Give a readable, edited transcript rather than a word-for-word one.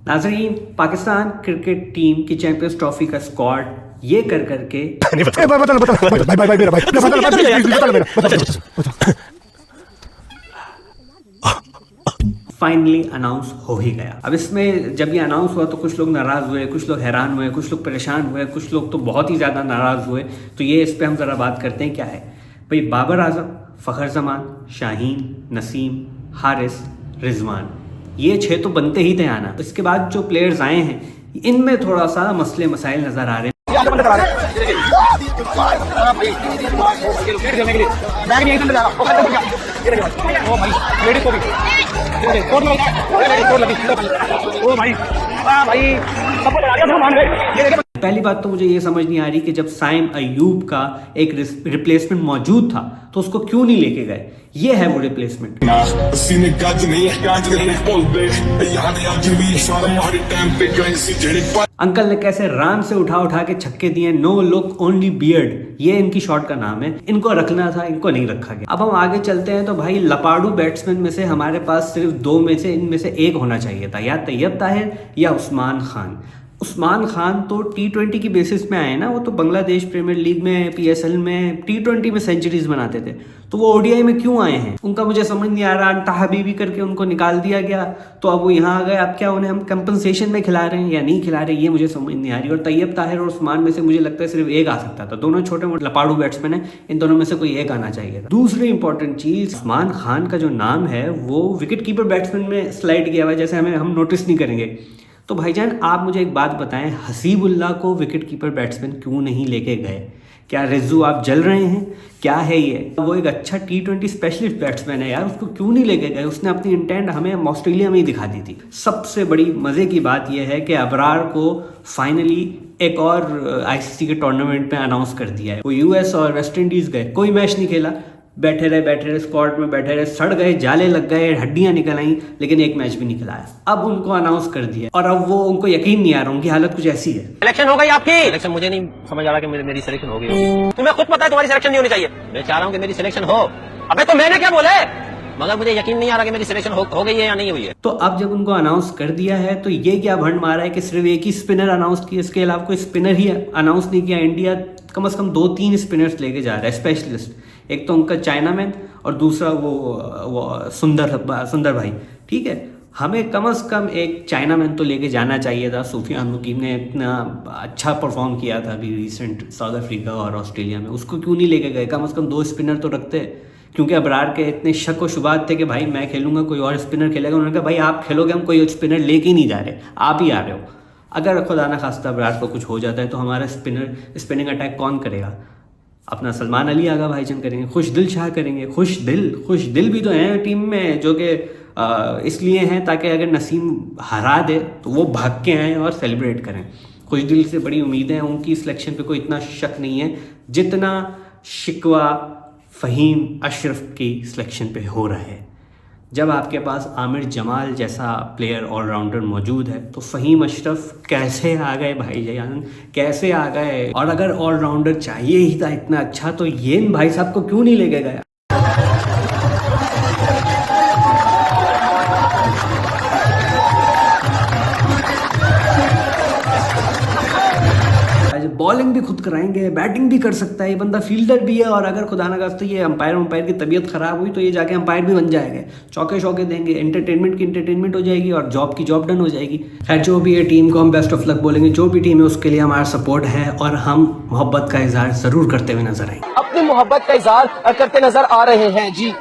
नाज़रीन, Pakistan cricket team की champions trophy का स्क्वाड ये कर करके फाइनली अनाउंस हो ही गया। अब इसमें जब ये अनाउंस हुआ तो कुछ लोग नाराज़ हुए, कुछ लोग हैरान हुए, कुछ लोग परेशान हुए, कुछ लोग तो बहुत ही ज़्यादा नाराज़ हुए। तो ये इस पे हम ज़रा बात करते हैं क्या है भाई। बाबर आजम, फ़खर जमान, शाहीन, नसीम, हारिस, रिजवान, ये 6 तो बनते ही थे आना। इसके बाद जो प्लेयर्स आए हैं इनमें थोड़ा सा मसले मसाइल नज़र आ रहे हैं। पहली बात तो मुझे ये समझ नहीं आ रही कि जब साइम अयूब का एक रिप्लेसमेंट मौजूद था तो उसको क्यों नहीं लेके गए। ये है वो रिप्लेसमेंट। अंकल ने कैसे रान से उठा उठा के छक्के दिए। नो लुक ओनली बियर्ड, ये इनकी शॉट का नाम है। इनको रखना था, इनको नहीं रखा गया। अब हम आगे चलते हैं तो भाई लपाड़ू बैट्समैन में से हमारे पास सिर्फ 2 में से इनमें से एक होना चाहिए था, या तैयब ताहिर या उस्मान खान। उस्मान खान तो T20 की बेसिस में आए ना, वो तो बांग्लादेश प्रीमियर लीग में, PSL में T20 में सेंचुरीज बनाते थे, तो वो ODI में क्यों आए हैं उनका मुझे समझ नहीं आ रहा। तहबीबी करके उनको निकाल दिया गया तो अब वो यहाँ आ गए। अब क्या उन्हें हम कंपनसेशन में खिला रहे हैं या नहीं खिला रहे, ये मुझे समझ नहीं आ रही। और तैयब ताहिर और उस्मान में से मुझे लगता है सिर्फ एक आ सकता था। दोनों छोटे मोटे लपाड़ू बैट्समैन है, इन दोनों में से कोई एक आना चाहिए था। दूसरी इंपॉर्टेंट चीज, उस्मान खान का जो नाम है वो विकेट कीपर बैट्समैन में स्लाइड किया हुआ है, जैसे हम नोटिस नहीं करेंगे। तो भाईजान आप मुझे एक बात बताएं, हसीबुल्ला को विकेट कीपर बैट्समैन क्यों नहीं लेके गए? क्या रिजू आप जल रहे हैं? क्या है ये? वो एक अच्छा T20 स्पेशलिस्ट बैट्समैन है यार, उसको क्यों नहीं लेके गए? उसने अपनी इंटेंट हमें ऑस्ट्रेलिया में ही दिखा दी थी। सबसे बड़ी मज़े की बात यह है कि अबरार को फाइनली एक और ICC के टूर्नामेंट में अनाउंस कर दिया है। वो US और वेस्ट इंडीज़ गए, कोई मैच नहीं खेला, बैठे रहे स्क्वाड में बैठे रहे, सड़ गए, जाले लग गए, हड्डियां निकल आई, लेकिन एक मैच भी नहीं खिलाया। अब उनको अनाउंस कर दिया और अब वो उनको यकीन नहीं आ रहा, उनकी हालत कुछ ऐसी है। सिलेक्शन हो गई आपकी? सिलेक्शन मुझे नहीं समझ आ रहा कि मेरी सिलेक्शन हो गई। तुम्हें खुद पता है तुम्हारी सिलेक्शन नहीं होनी चाहिए। मैं चाह रहा हूँ कि मेरी सिलेक्शन हो। अबे तो मैंने क्या बोले, मगर मुझे यकीन नहीं आ रहा कि मेरी सिलेक्शन हो गई है या नहीं हुई है। तो अब जब उनको अनाउंस कर दिया है तो ये क्या भंड मारा है कि सिर्फ एक ही स्पिनर अनाउंस किया, इसके अलावा कोई स्पिनर ही अनाउंस नहीं किया। इंडिया कम से कम 2-3 स्पिनर्स लेके जा रहा है स्पेशलिस्ट। एक तो उनका चाइना मैन और दूसरा वो सुंदर भाई। ठीक है, हमें कम से कम एक चाइना मैन तो लेके जाना चाहिए था। सूफियान मुकीम ने इतना अच्छा परफॉर्म किया था अभी रिसेंट साउथ अफ्रीका और ऑस्ट्रेलिया में, उसको क्यों नहीं लेके गए? कम से कम 2 स्पिनर तो रखते। क्योंकि अबरार के इतने शक व शुबात थे कि भाई मैं खेलूंगा, कोई और स्पिनर खेलेगा। उन्होंने कहा भाई आप खेलोगे, हम कोई स्पिनर लेके ही नहीं जा रहे, आप ही आ रहे हो। अगर खुदा ना खास्ता अबरार को कुछ हो जाता है तो हमारा स्पिनिंग अटैक कौन करेगा? अपना सलमान अली आगा भाईजान करेंगे, खुश दिल शाह करेंगे। खुश दिल भी तो हैं टीम में, जो कि इसलिए हैं ताकि अगर नसीम हरा दे तो वो भाग के आएँ और सेलिब्रेट करें। खुश दिल से बड़ी उम्मीदें हैं, उनकी सिलेक्शन पे कोई इतना शक नहीं है जितना शिकवा फ़हीम अशरफ की सिलेक्शन पे हो रहा है। जब आपके पास आमिर जमाल जैसा प्लेयर ऑलराउंडर मौजूद है तो फ़हीम अशरफ कैसे आ गए भाईजान, कैसे आ गए? और अगर ऑलराउंडर चाहिए ही था इतना अच्छा तो ये भाई साहब को क्यों नहीं लेके गया? बॉलिंग भी खुद कराएंगे, बैटिंग भी कर सकता है ये बंदा, फील्डर भी है। और अगर खुदा ना खास्ता ये अंपायर की तबीयत खराब हुई तो ये जाके अंपायर भी बन जाएगा, चौके शौके देंगे, एंटरटेनमेंट की एंटरटेनमेंट हो जाएगी और जॉब की जॉब डन हो जाएगी। खैर जो भी है, टीम को हम बेस्ट ऑफ लक बोलेंगे। जो भी टीम है उसके लिए हमारा सपोर्ट है और हम मोहब्बत का इजहार जरूर करते हुए नजर आएंगे। अपनी मोहब्बत का इजहार करते नजर आ रहे हैं जी।